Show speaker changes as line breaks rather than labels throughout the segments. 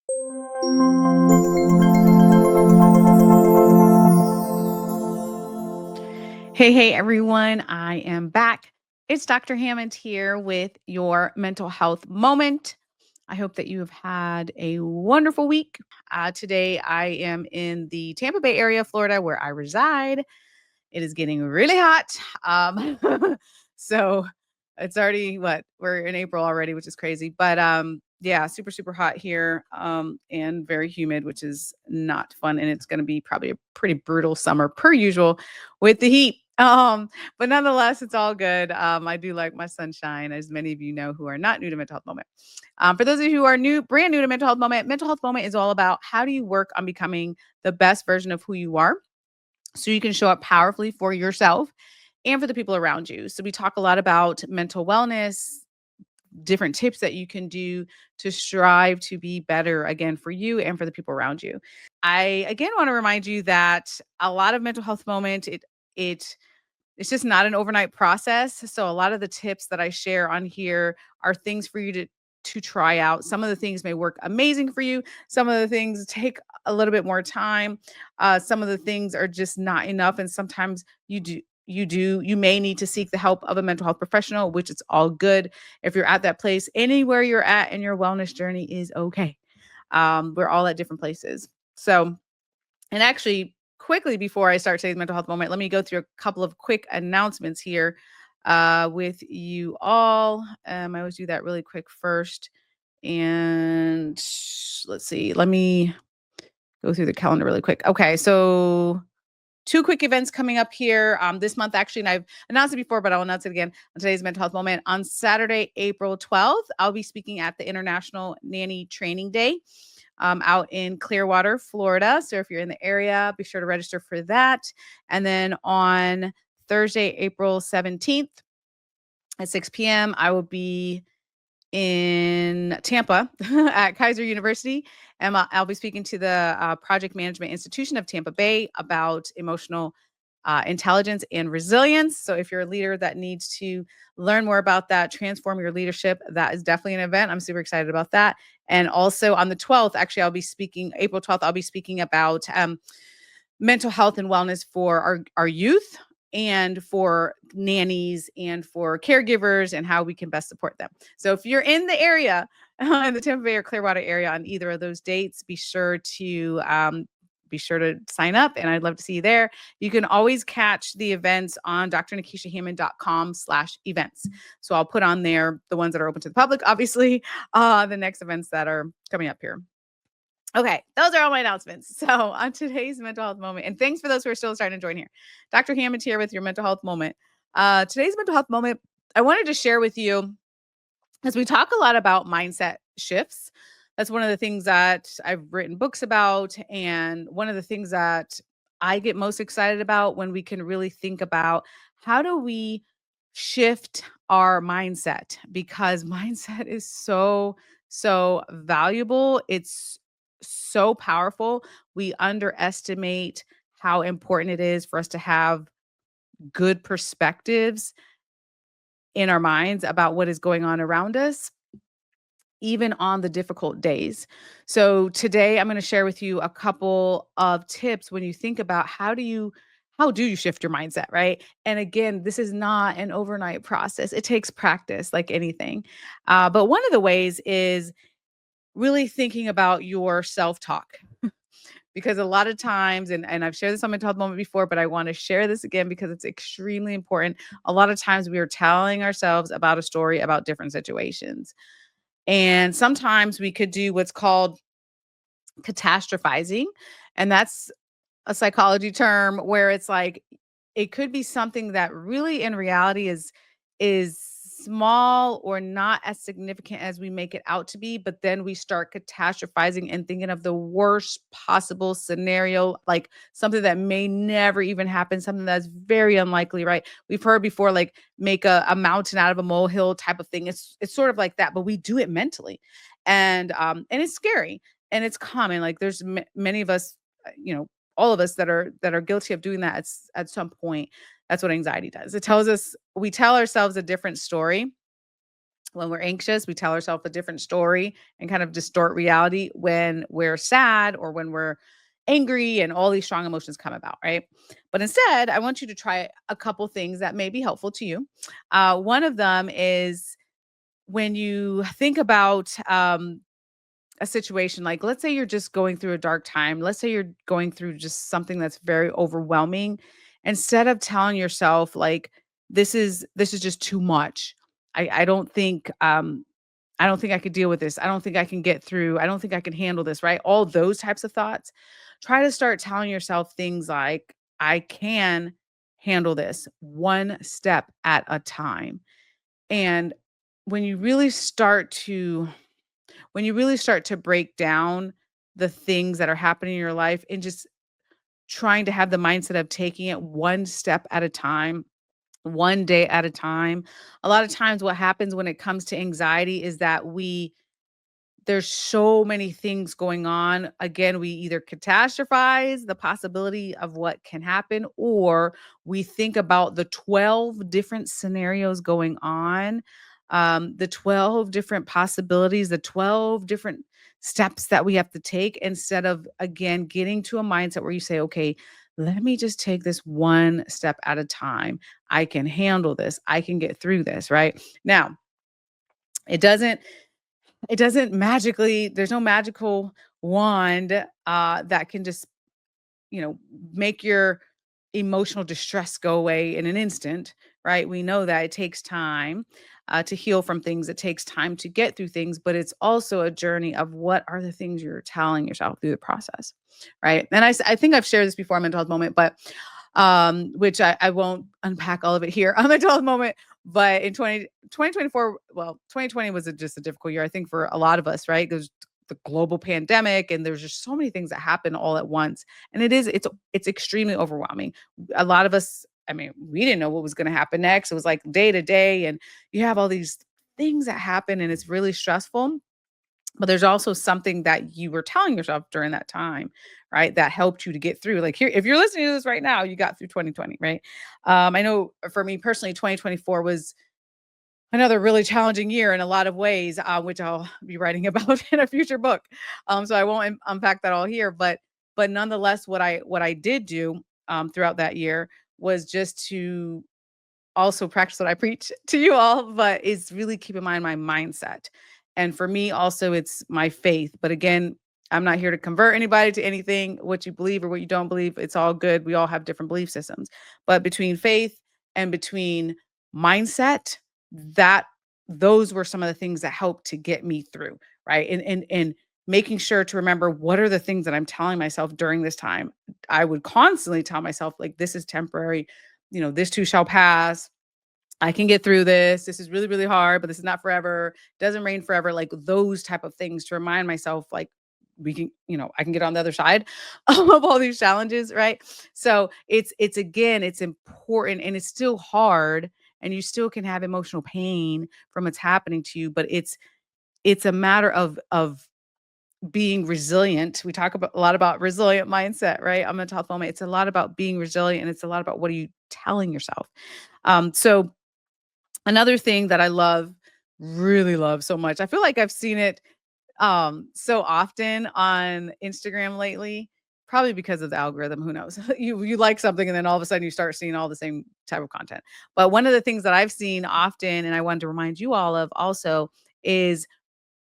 Hey, everyone. I am back. It's Dr. Hammond here with your mental health moment. I hope that you have had a wonderful week. Today, I am in the Tampa Bay area of Florida where I reside. It is getting really hot. Um, so it's already what we're in April already, which is crazy. But yeah, super, super hot here and very humid, which is not fun. And it's going to be probably a pretty brutal summer per usual with the heat. But nonetheless, it's all good. I do like my sunshine, as many of you know who are not new to Mental Health Moment. For those of you who are brand new to Mental Health Moment is all about how do you work on becoming the best version of who you are so you can show up powerfully for yourself and for the people around you. So we talk a lot about mental wellness, different tips that you can do to strive to be better again for you and for the people around you. I again want to remind you that a lot of mental health moment it it's just not an overnight process. So a lot of the tips that I share on here are things for you to try out. Some of the things may work amazing for you. Some of the things take a little bit more time. Some of the things are just not enough. And sometimes you may need to seek the help of a mental health professional, which is all good. If you're at that place, anywhere you're at in your wellness journey is okay. We're all at different places. So and actually, quickly before I start today's mental health moment, let me go through a couple of quick announcements here with you all. I always do that really quick first. And let's see, let me go through the calendar really quick. Okay, so two quick events coming up here this month, actually, and I've announced it before, but I'll announce it again on today's mental health moment. On Saturday, April 12th, I'll be speaking at the International Nanny Training Day out in Clearwater, Florida. So if you're in the area, be sure to register for that. And then on Thursday, April 17th at 6 p.m., I will be in Tampa at Kaiser University. And I'll be speaking to the Project Management Institution of Tampa Bay about emotional intelligence and resilience. So if you're a leader that needs to learn more about that, transform your leadership, that is definitely an event. I'm super excited about that. And also on the 12th, actually, I'll be speaking, April 12th, I'll be speaking about mental health and wellness for our youth and for nannies and for caregivers and how we can best support them. So if you're in the area, in the Tampa Bay or Clearwater area on either of those dates, be sure to sign up and I'd love to see you there. You can always catch the events on drnekeshiahammond.com/events. So I'll put on there the ones that are open to the public, obviously, the next events that are coming up here. Okay, those are all my announcements. So on today's mental health moment, and thanks for those who are still starting to join here. Dr. Hammond here with your mental health moment. Today's mental health moment, I wanted to share with you as we talk a lot about mindset shifts. That's one of the things that I've written books about, and one of the things that I get most excited about when we can really think about how do we shift our mindset because mindset is so valuable. It's so powerful. We underestimate how important it is for us to have good perspectives in our minds about what is going on around us, even on the difficult days. So today I'm going to share with you a couple of tips when you think about how do you shift your mindset, right? And again, this is not an overnight process. It takes practice like anything. But one of the ways is really thinking about your self-talk. Because a lot of times, and I've shared this on my Mental Health Moment before, but I want to share this again because it's extremely important. A lot of times we are telling ourselves about a story about different situations. And sometimes we could do what's called catastrophizing. And that's a psychology term where it's like it could be something that really in reality is small or not as significant as we make it out to be, but then we start catastrophizing and thinking of the worst possible scenario, like something that may never even happen, something that's very unlikely, right? We've heard before, like make a mountain out of a molehill type of thing. It's sort of like that, but we do it mentally, and it's scary and it's common. Like there's many of us, all of us that are guilty of doing that at some point. That's what anxiety does. It tells us we tell ourselves a different story When we're anxious, we tell ourselves a different story and kind of distort reality. When we're sad or when we're angry and all these strong emotions come about, right? But instead, I want you to try a couple things that may be helpful to you. One of them is when you think about a situation, like let's say you're just going through a dark time, let's say you're going through just something that's very overwhelming, instead of telling yourself like this is just too much. I don't think I don't think I could deal with this. I don't think I can get through. I don't think I can handle this, right? All those types of thoughts. Try to start telling yourself things like I can handle this one step at a time. And when you really start to break down the things that are happening in your life and just trying to have the mindset of taking it one step at a time, one day at a time. A lot of times what happens when it comes to anxiety is that there's so many things going on. Again, we either catastrophize the possibility of what can happen, or we think about the 12 different scenarios going on, the 12 different possibilities, the 12 different steps that we have to take, instead of, again, getting to a mindset where you say, okay, let me just take this one step at a time. I can handle this. I can get through this, right? Now, it doesn't there's no magical wand that can just, you know, make your emotional distress go away in an instant, right? We know that it takes time to heal from things. It takes time to get through things, but it's also a journey of what are the things you're telling yourself through the process, right? And I think I've shared this before on Mental Health Moment, but which I won't unpack all of it here on Mental Health Moment. But in 2024, well, 2020 was just a difficult year, I think, for a lot of us, right? There's the global pandemic, and there's just so many things that happen all at once. And it's extremely overwhelming. A lot of us, I mean, we didn't know what was going to happen next. It was like day to day, and you have all these things that happen, and it's really stressful. But there's also something that you were telling yourself during that time, right? That helped you to get through. Like here, if you're listening to this right now, you got through 2020, right? I know for me personally, 2024 was another really challenging year in a lot of ways, which I'll be writing about in a future book. So I won't unpack that all here, but nonetheless, what I did do throughout that year was just to also practice what I preach to you all, but is really keep in mind my mindset. And for me, also, it's my faith. But again, I'm not here to convert anybody to anything, what you believe or what you don't believe. It's all good. We all have different belief systems. But between faith and between mindset, that those were some of the things that helped to get me through, right? And making sure to remember what are the things that I'm telling myself during this time. I would constantly tell myself, like, this is temporary, this too shall pass. I can get through this. This is really, really hard, but this is not forever. Doesn't rain forever. Like those type of things to remind myself, like, we can, I can get on the other side of all these challenges, right? So it's again, it's important, and it's still hard, and you still can have emotional pain from what's happening to you, but it's a matter of being resilient. We talk about a lot about resilient mindset, right? I'm a Health Moment. It's a lot about being resilient, and it's a lot about what are you telling yourself. So another thing that I love, really love so much, I feel like I've seen it so often on Instagram lately, probably because of the algorithm, who knows? You like something, and then all of a sudden you start seeing all the same type of content. But one of the things that I've seen often, and I wanted to remind you all of also, is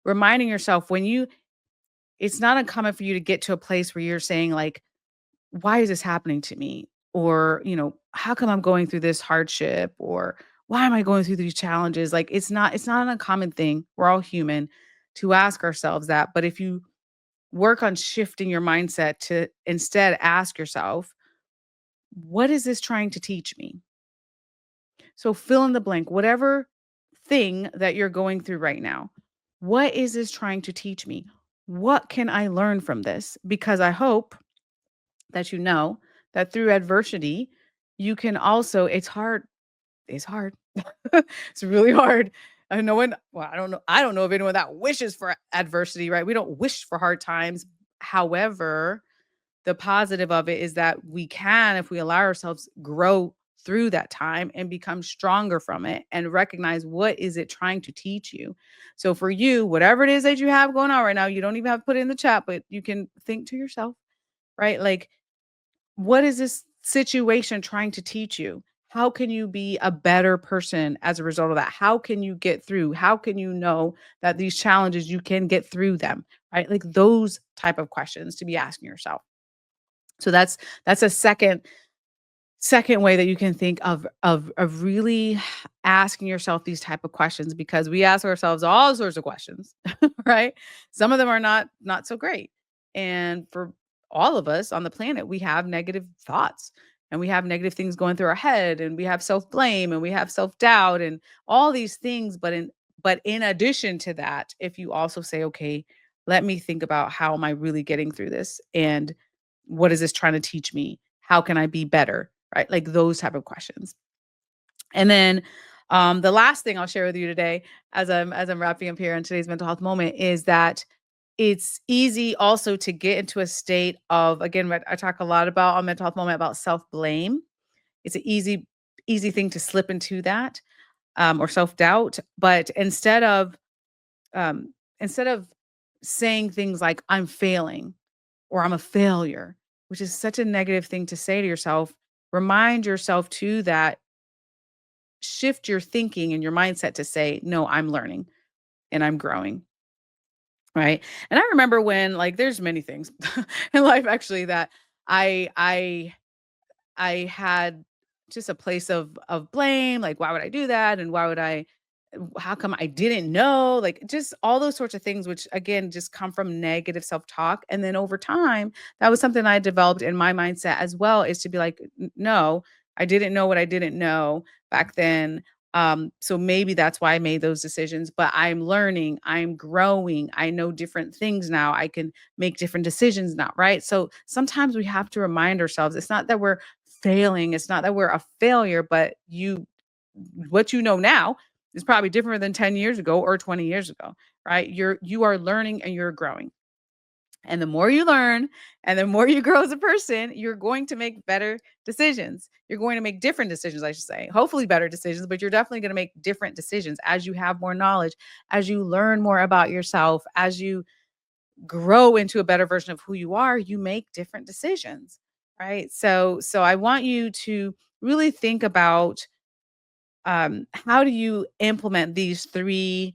reminding yourself when you it's not uncommon for you to get to a place where you're saying like, why is this happening to me? Or, how come I'm going through this hardship? Or why am I going through these challenges? Like it's not an uncommon thing. We're all human to ask ourselves that. But if you work on shifting your mindset to instead ask yourself, what is this trying to teach me? So fill in the blank, whatever thing that you're going through right now. What is this trying to teach me? What can I learn from this? Because I hope that you know that through adversity, you can also it's hard. It's really hard. No one well, I don't know of anyone that wishes for adversity, right? We don't wish for hard times. However, the positive of it is that we can, if we allow ourselves, grow through that time and become stronger from it and recognize what is it trying to teach you. So for you, whatever it is that you have going on right now, you don't even have to put it in the chat, but you can think to yourself, right? Like, what is this situation trying to teach you? How can you be a better person as a result of that? How can you get through? How can you know that these challenges you can get through them? Right? Like those type of questions to be asking yourself. So that's a second way that you can think of really asking yourself these type of questions, because we ask ourselves all sorts of questions, right? Some of them are not so great. And for all of us on the planet, we have negative thoughts and we have negative things going through our head, and we have self-blame and we have self-doubt and all these things. But in addition to that, if you also say, okay, let me think about how am I really getting through this, and what is this trying to teach me? How can I be better? Right? Like those type of questions. And then the last thing I'll share with you today, as I'm wrapping up here in today's mental health moment, is that it's easy also to get into a state of, again, what I talk a lot about on mental health moment about self-blame. It's an easy thing to slip into that, or self-doubt. But instead of saying things like I'm failing or I'm a failure, which is such a negative thing to say to yourself, remind yourself too that shift your thinking and your mindset to say, no, I'm learning and I'm growing. Right. And I remember when, like, there's many things in life actually that I had just a place of blame, like, why would I do that? And why would I how come I didn't know? Like, just all those sorts of things, which again just come from negative self-talk. And then over time, that was something I developed in my mindset as well, is to be like, No, I didn't know what I didn't know back then. So maybe that's why I made those decisions. But I'm learning, I'm growing, I know different things now. I can make different decisions now, right? So sometimes we have to remind ourselves it's not that we're failing. It's not that we're a failure, but what you know now is probably different than 10 years ago or 20 years ago, right? You are learning and you're growing. And the more you learn and the more you grow as a person, you're going to make better decisions. You're going to make different decisions, I should say. Hopefully better decisions, but you're definitely going to make different decisions as you have more knowledge, as you learn more about yourself, as you grow into a better version of who you are, you make different decisions, right? So I want you to really think about, how do you implement these three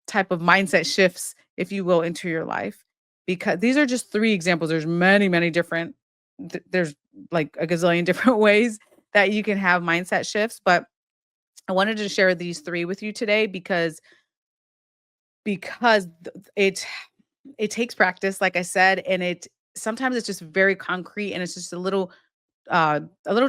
type of mindset shifts, if you will, into your life? Because these are just three examples. There's many different. There's like a gazillion different ways that you can have mindset shifts, but I wanted to share these three with you today because it takes practice, like I said, and it sometimes it's just very concrete and it's just a little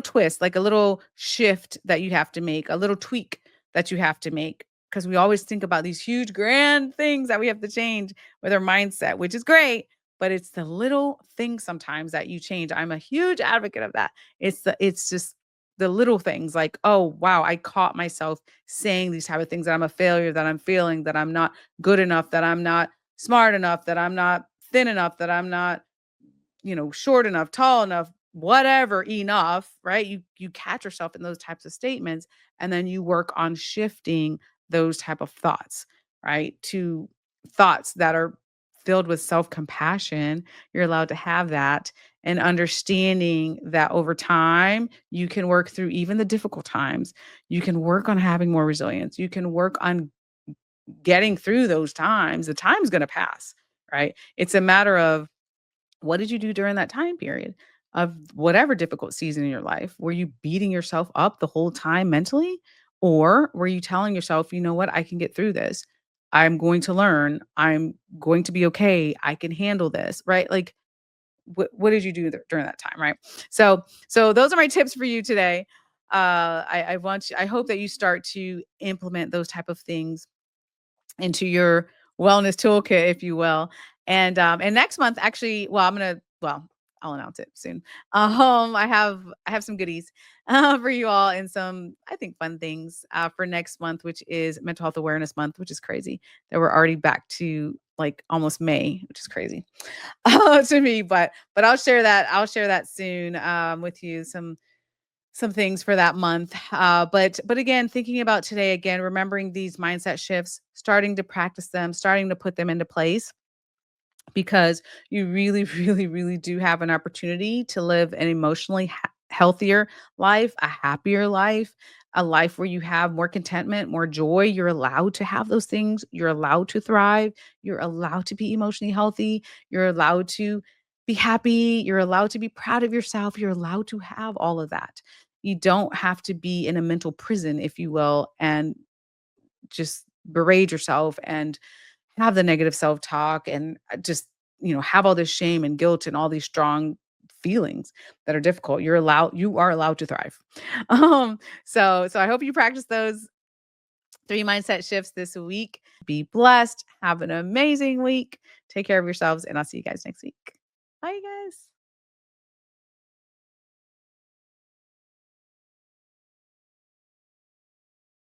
twist, like a little shift that you have to make, a little tweak that you have to make. Because we always think about these huge, grand things that we have to change with our mindset, which is great. But it's the little things sometimes that you change. I'm a huge advocate of that. It's just the little things like, oh wow, I caught myself saying these type of things, that I'm a failure, that I'm feeling, that I'm not good enough, that I'm not smart enough, that I'm not thin enough, that I'm not, short enough, tall enough, whatever enough, right? You catch yourself in those types of statements, and then you work on shifting those type of thoughts, right? To thoughts that are filled with self-compassion. You're allowed to have that, and understanding that over time you can work through even the difficult times. You can work on having more resilience. You can work on getting through those times. The time's going to pass, right? It's a matter of, what did you do during that time period of whatever difficult season in your life? Were you beating yourself up the whole time mentally? Or were you telling yourself, you know what, I can get through this. I'm going to learn. I'm going to be okay. I can handle this, right? Like, what did you do during that time, right? So those are my tips for you today. I hope that you start to implement those type of things into your wellness toolkit, if you will. And next month, actually, I'll announce it soon. I have some goodies for you all, and some, I think, fun things for next month, which is Mental Health Awareness Month, which is crazy that we're already back to like almost May, which is crazy to me. But I'll share that. I'll share that soon with you. some things for that month. But again, thinking about today, again, remembering these mindset shifts, starting to practice them, starting to put them into place because you really, really, really do have an opportunity to live an emotionally healthier life, a happier life, a life where you have more contentment, more joy. You're allowed to have those things. You're allowed to thrive. You're allowed to be emotionally healthy. You're allowed to be happy. You're allowed to be proud of yourself. You're allowed to have all of that. You don't have to be in a mental prison, if you will, and just berate yourself and have the negative self-talk and just, have all this shame and guilt and all these strong feelings that are difficult. You are allowed to thrive. So I hope you practice those 3 mindset shifts this week. Be blessed. Have an amazing week. Take care of yourselves and I'll see you guys next week. Bye guys.